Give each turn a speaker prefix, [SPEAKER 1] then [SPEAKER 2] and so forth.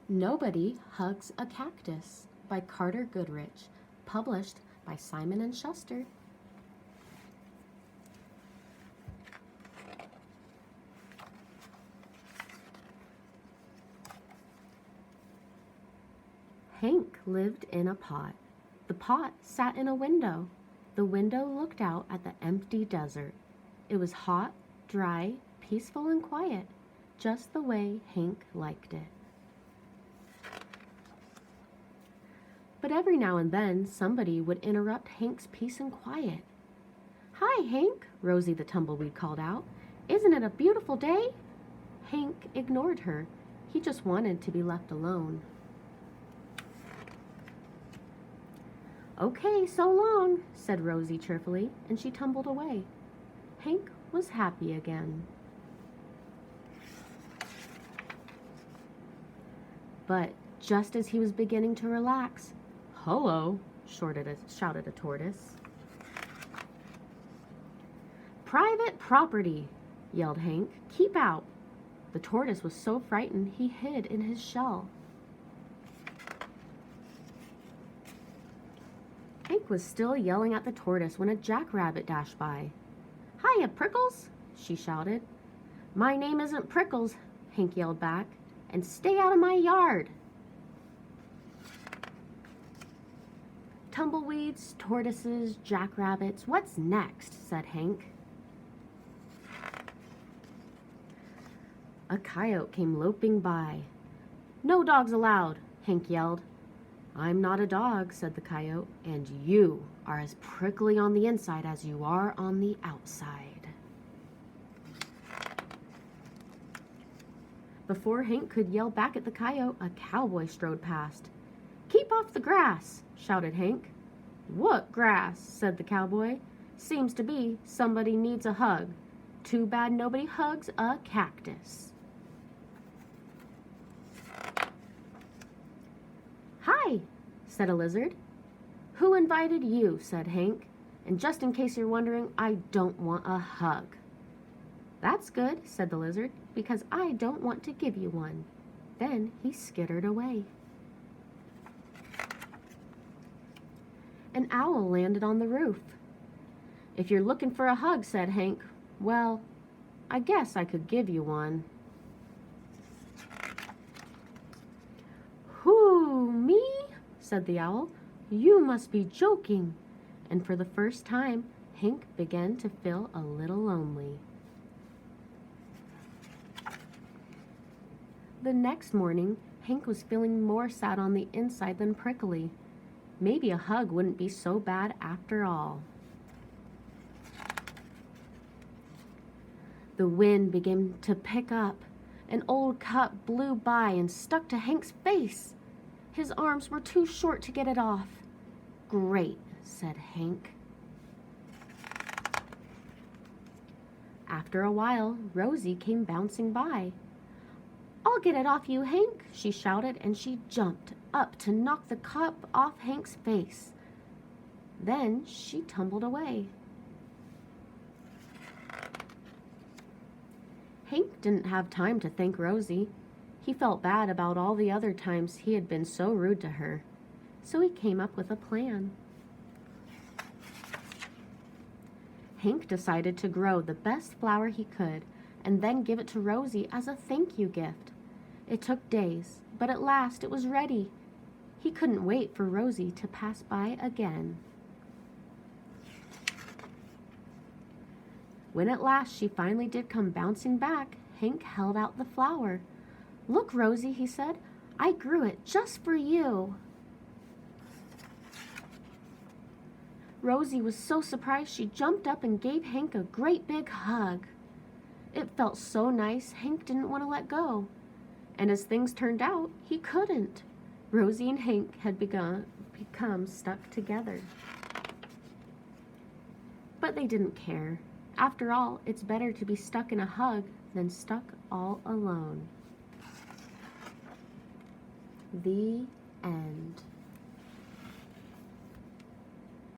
[SPEAKER 1] Nobody Hugs a Cactus by Carter Goodrich, published by Simon and Schuster. Hank lived in a pot. The pot sat in a window. The window looked out at the empty desert. It was hot, dry, peaceful, and quiet, just the way Hank liked it. But every now and then, somebody would interrupt Hank's peace and quiet. "Hi, Hank," Rosie the tumbleweed called out. "Isn't it a beautiful day?" Hank ignored her. He just wanted to be left alone. "Okay, so long," said Rosie cheerfully, and she tumbled away. Hank was happy again. But just as he was beginning to relax, "Hello," shouted a tortoise. "Private property," yelled Hank. "Keep out." The tortoise was so frightened he hid in his shell. Hank was still yelling at the tortoise when a jackrabbit dashed by. "Hiya, Prickles," she shouted. "My name isn't Prickles," Hank yelled back, "and stay out of my yard." "Tumbleweeds, tortoises, jackrabbits, what's next?" said Hank. A coyote came loping by. "No dogs allowed," Hank yelled. "I'm not a dog," said the coyote, "and you are as prickly on the inside as you are on the outside." Before Hank could yell back at the coyote, a cowboy strode past. "Keep off the grass," shouted Hank. "What grass?" said the cowboy. "Seems to be somebody needs a hug. Too bad nobody hugs a cactus." "Hi," said a lizard. "Who invited you?" said Hank. "And just in case you're wondering, I don't want a hug." "That's good," said the lizard, "because I don't want to give you one." Then he skittered away. An owl landed on the roof. "If you're looking for a hug," said Hank, "well, I guess I could give you one." "Who, me?" said the owl. "You must be joking." And for the first time, Hank began to feel a little lonely. The next morning, Hank was feeling more sad on the inside than prickly. Maybe a hug wouldn't be so bad after all. The wind began to pick up. An old cup blew by and stuck to Hank's face. His arms were too short to get it off. "Great," said Hank. After a while, Rosie came bouncing by. "I'll get it off you, Hank," she shouted, and she jumped up to knock the cup off Hank's face. Then she tumbled away. Hank didn't have time to thank Rosie. He felt bad about all the other times he had been so rude to her. So he came up with a plan. Hank decided to grow the best flower he could and then give it to Rosie as a thank you gift. It took days, but at last it was ready. He couldn't wait for Rosie to pass by again. When at last she finally did come bouncing back, Hank held out the flower. "Look, Rosie," he said, "I grew it just for you." Rosie was so surprised she jumped up and gave Hank a great big hug. It felt so nice, Hank didn't want to let go. And as things turned out, he couldn't. Rosie and Hank had become stuck together. But they didn't care. After all, it's better to be stuck in a hug than stuck all alone. The end.